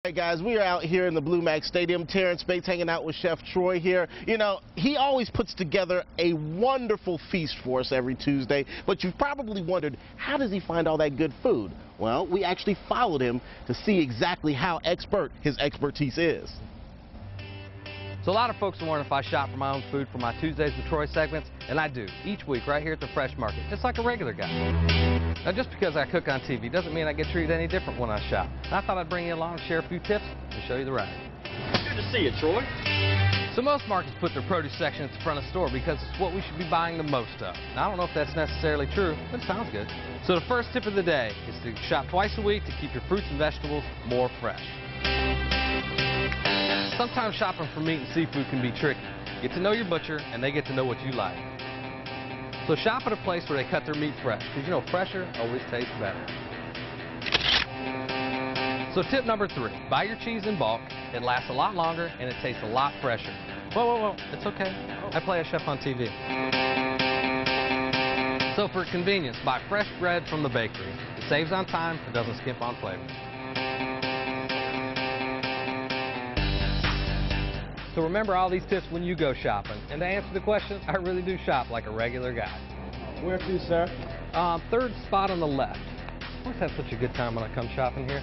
Hey guys, we are out here in the Blue Max Stadium. Terrence Bates hanging out with Chef Troy here. You know, he always puts together a wonderful feast for us every Tuesday, but you've probably wondered, how does he find all that good food? Well, we actually followed him to see exactly how expert his expertise is. So a lot of folks are wondering if I shop for my own food for my Tuesdays with Troy segments, and I do, each week right here at the Fresh Market, just like a regular guy. Now just because I cook on TV doesn't mean I get treated any different when I shop. And I thought I'd bring you along and share a few tips and show you the ride. Good to see you, Troy. So most markets put their produce section at the front of the store because it's what we should be buying the most of. Now I don't know if that's necessarily true, but it sounds good. So the first tip of the day is to shop twice a week to keep your fruits and vegetables more fresh. Sometimes shopping for meat and seafood can be tricky. Get to know your butcher, and they get to know what you like. So shop at a place where they cut their meat fresh, because you know fresher always tastes better. So tip number 3, buy your cheese in bulk. It lasts a lot longer, and it tastes a lot fresher. Whoa, it's okay. I play a chef on TV. So for convenience, buy fresh bread from the bakery. It saves on time, it doesn't skimp on flavor. So remember all these tips when you go shopping. And to answer the question, I really do shop like a regular guy. Where to, sir? Third spot on the left. I always have such a good time when I come shopping here.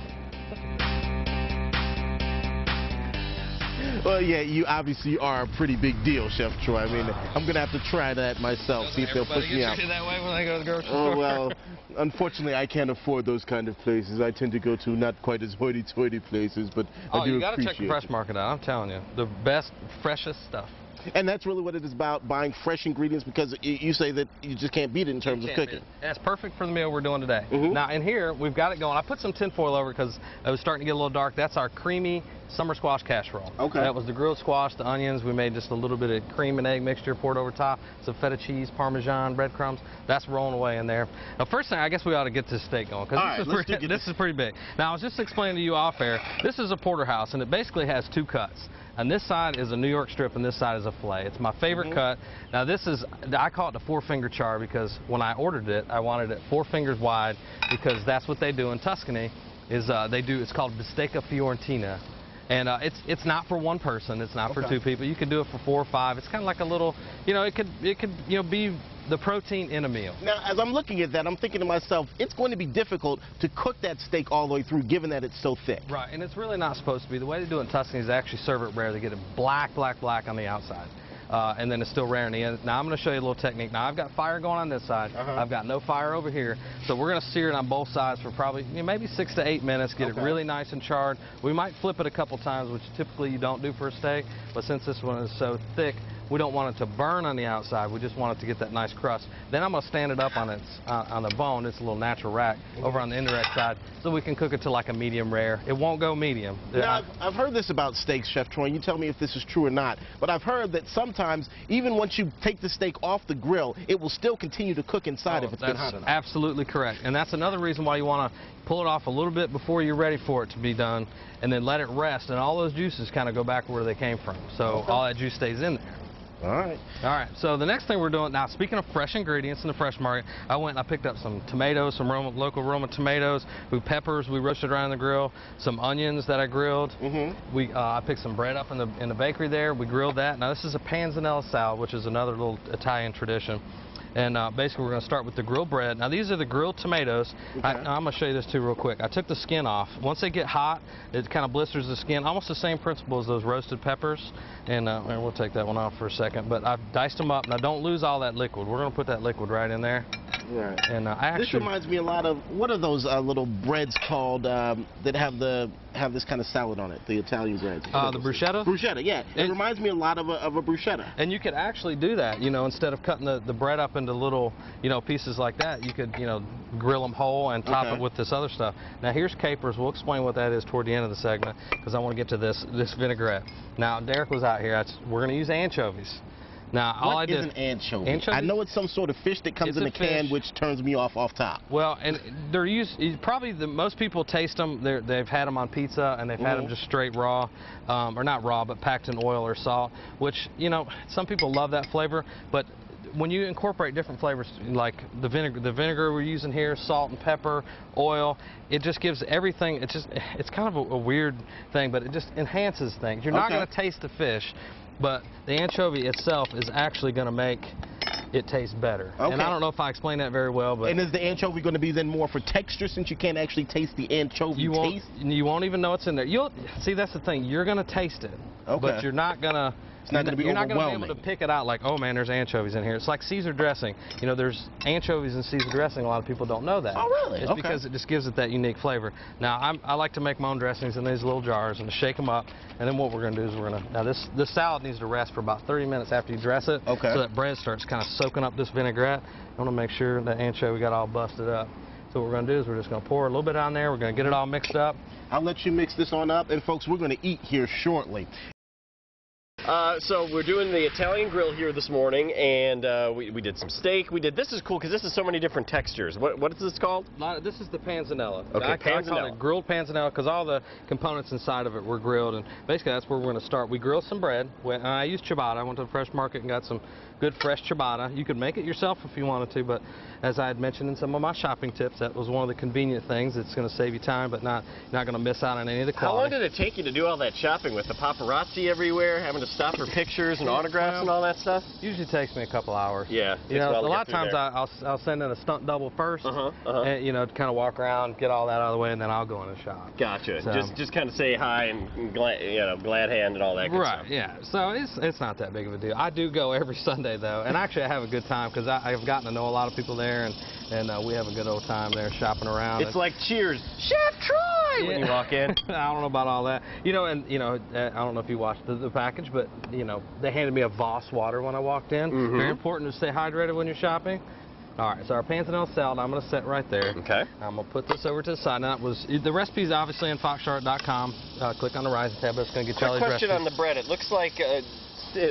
Well, yeah, you obviously are a pretty big deal, Chef Troy. I mean, I'm going to have to try that myself, see if they'll push me out. That way when I go to the grocery store? Oh, well, unfortunately, I can't afford those kind of places. I tend to go to not quite as hoity-toity places, but I do appreciate it. You got to check the Fresh Market out, I'm telling you. The best, freshest stuff. And that's really what it is about, buying fresh ingredients, because you say that you just can't beat it in terms of cooking. That's perfect for the meal we're doing today. Now, in here, we've got it going. I put some tinfoil over because it was starting to get a little dark. That's our creamy summer squash casserole. Okay. That was the grilled squash, the onions. We made just a little bit of cream and egg mixture poured over top. Some feta cheese, Parmesan, breadcrumbs. That's rolling away in there. Now, first thing, I guess we ought to get this steak going, because this is pretty big. Now, I was just explaining to you off air, this is a porterhouse, and it basically has 2 cuts. And this side is a New York strip, and this side is a filet. It's my favorite cut. Now this is, I call it the 4-finger char, because when I ordered it, I wanted it 4 fingers wide, because that's what they do in Tuscany. Is it's called bistecca fiorentina. And it's not for one person. It's not for 2 people. You could do it for 4 or 5. It's kind of like a little, it could be the protein in a meal. Now, as I'm looking at that, I'm thinking to myself, it's going to be difficult to cook that steak all the way through, given that it's so thick. Right, and it's really not supposed to be. The way they do it in Tuscany is they actually serve it rare. They get it black on the outside. And then it's still rare in the end. Now I'm going to show you a little technique. Now I've got fire going on this side. I've got no fire over here. So we're going to sear it on both sides for probably maybe 6 to 8 minutes. Get it really nice and charred. We might flip it a couple times, which typically you don't do for a steak. But since this one is so thick, we don't want it to burn on the outside. We just want it to get that nice crust. Then I'm going to stand it up on on the bone. It's a little natural rack over on the indirect side, so we can cook it to like a medium rare. It won't go medium. Now, I've heard this about steaks, Chef Troy. You tell me if this is true or not. But I've heard that sometimes, even once you take the steak off the grill, it will still continue to cook inside if it's been hot enough. That's absolutely correct. And that's another reason why you want to pull it off a little bit before you're ready for it to be done, and then let it rest, and all those juices kind of go back where they came from. So all that juice stays in there. All right. So the next thing we're doing now, speaking of fresh ingredients in the Fresh Market, I went and I picked up some tomatoes, some local Roma tomatoes, peppers we roasted around the grill, some onions that I grilled. I picked some bread up in the bakery there. We grilled that. Now this is a panzanella salad, which is another little Italian tradition. And basically, we're going to start with the grilled bread. Now, these are the grilled tomatoes. I'm going to show you this, too, real quick. I took the skin off. Once they get hot, it kind of blisters the skin. Almost the same principle as those roasted peppers. And we'll take that one off for a second. But I've diced them up. Now, don't lose all that liquid. We're going to put that liquid right in there. Right. And this reminds me a lot of, what are those little breads called that have this kind of salad on it, the Italian breads? The bruschetta? Bruschetta, yeah. It reminds me a lot of a bruschetta. And you could actually do that, instead of cutting the bread up into little, pieces like that, you could, grill them whole and top it with this other stuff. Now here's capers. We'll explain what that is toward the end of the segment, because I want to get to this vinaigrette. Now Derek was out here. We're going to use anchovies. Now, all I did. What is an anchovy? I know it's some sort of fish that comes in a can, which turns me off top. Well, and they're used, probably most people taste them, they've had them on pizza, and they've had them just straight raw, or not raw, but packed in oil or salt, which, some people love that flavor, but when you incorporate different flavors, like the vinegar we're using here, salt and pepper, oil, it just gives everything. It's kind of a weird thing, but it just enhances things. You're not going to taste the fish, but the anchovy itself is actually going to make it tastes better. And I don't know if I explained that very well, but... And is the anchovy going to be then more for texture, since you can't actually taste the anchovy taste? You won't even know it's in there. See, that's the thing. You're going to taste it, but you're not going to... It's not going to be overwhelming. You're not going to be able to pick it out like, oh man, there's anchovies in here. It's like Caesar dressing. You know, there's anchovies in Caesar dressing. A lot of people don't know that. Oh, really? It's because it just gives it that unique flavor. Now, I like to make my own dressings in these little jars and shake them up. And then what we're going to do is now this salad needs to rest for about 30 minutes after you dress it. So that bread starts kind of soaking up this vinaigrette. I want to make sure that anchovy got all busted up. So what we're going to do is we're just going to pour a little bit on there. We're going to get it all mixed up. I'll let you mix this on up. And folks, we're going to eat here shortly. So we're doing the Italian grill here this morning, and we did some steak. This is cool because this is so many different textures. What is this called? This is the panzanella. Okay, I panzanella. call it grilled panzanella because all the components inside of it were grilled, and basically that's where we're going to start. We grilled some bread. I used ciabatta. I went to the fresh market and got some good fresh ciabatta. You could make it yourself if you wanted to, but as I had mentioned in some of my shopping tips, that was one of the convenient things. It's going to save you time, but you're not going to miss out on any of the quality. How long did it take you to do all that shopping with the paparazzi everywhere, having to stop for pictures and autographs and all that stuff? Usually takes me a couple hours. Yeah. You know, a lot of times I'll send in a stunt double first, and, you know, to kind of walk around, get all that out of the way, and then I'll go in and shop. Gotcha. So, just kind of say hi and glad hand and all that good stuff. Right, yeah. So it's not that big of a deal. I do go every Sunday, though, and actually I have a good time because I've gotten to know a lot of people there, and we have a good old time there shopping around. It's like Cheers, Chef Troy, when you walk in. I don't know about all that. You know, and I don't know if you watched the package, but you know, they handed me a Voss water when I walked in. Very important to stay hydrated when you're shopping. All right, so our panzanella salad, I'm going to set right there. Okay. I'm going to put this over to the side. Now, the recipe is obviously on foxcharlotte.com. Click on the Rising tab. It's going to get you all these recipes. Question on the bread. It looks like a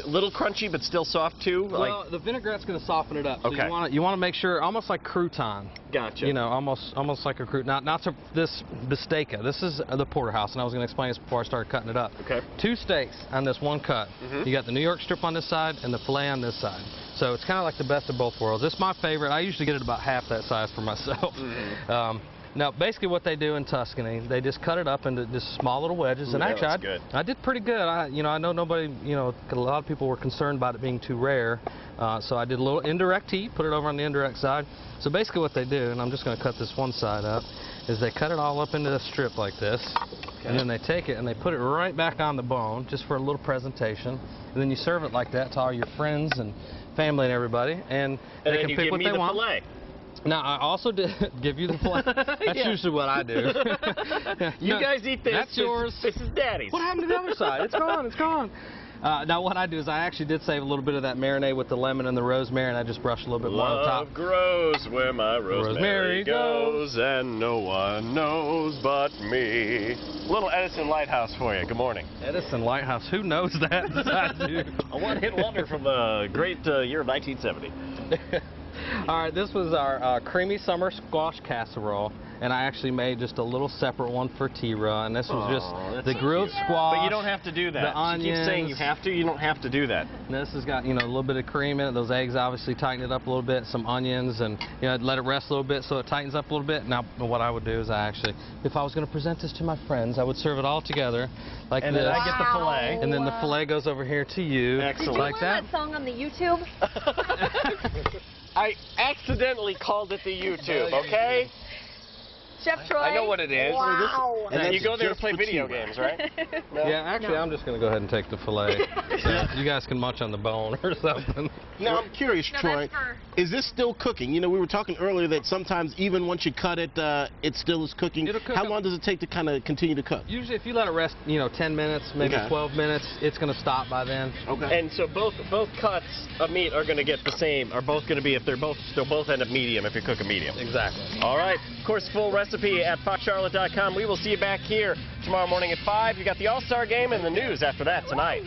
little crunchy, but still soft too. Well, the vinaigrette is going to soften it up. So okay. You want to make sure, almost like crouton. Gotcha. You know, almost like a crouton. Not so this bistecca. This is the porterhouse, and I was going to explain this before I started cutting it up. Okay. 2 steaks on this one cut. You got the New York strip on this side and the filet on this side. So it's kind of like the best of both worlds. It's my favorite. I usually get it about half that size for myself. Now, basically what they do in Tuscany, they just cut it up into just small little wedges. And actually, I did pretty good. I know nobody, a lot of people were concerned about it being too rare. So I did a little indirect heat, put it over on the indirect side. So basically what they do, and I'm just going to cut this one side up, is they cut it all up into a strip like this. And then they take it and they put it right back on the bone, just for a little presentation. And then you serve it like that to all your friends and family and everybody. And they can pick what they want. Fillet. Now, I also did give you the fillet. That's usually what I do. You guys eat this. That's yours. This is Daddy's. What happened to the other side? It's gone. It's gone. Now, what I do is I actually did save a little bit of that marinade with the lemon and the rosemary, and I just brushed a little bit more on top. Love grows where my rosemary goes, and no one knows but me. Little Edison Lighthouse for you. Good morning. Edison Lighthouse. Who knows that? I do. A one-hit wonder from the great year of 1970. All right, this was our creamy summer squash casserole, and I actually made just a little separate one for Tira, and this was just the grilled squash. But you don't have to do that. The onions. She keeps saying you have to. You don't have to do that. And this has got, a little bit of cream in it. Those eggs obviously tighten it up a little bit. Some onions, and let it rest a little bit so it tightens up a little bit. Now, what I would do is if I was going to present this to my friends, I would serve it all together like this. And then I get the fillet. And then the fillet goes over here to you. Excellent. Like that. Did you learn that song on the YouTube? I accidentally called it the YouTube, okay? Chef Troy? I know what it is. Wow. And then you go there to play video games, right? No? Yeah, actually, I'm just going to go ahead and take the fillet. So you guys can munch on the bone or something. Now, I'm curious, Troy, is this still cooking? We were talking earlier that sometimes even once you cut it, it still is cooking. How long does it take to kind of continue to cook? Usually, if you let it rest, 10 minutes, maybe 12 minutes, it's going to stop by then. Okay. And so both cuts of meat are going to get the same, are both going to be, they'll both end up medium if you're cooking medium. Exactly. All right. Of course, full recipe at foxcharlotte.com. We will see you back here tomorrow morning at 5. You got the All-Star game and the news after that tonight.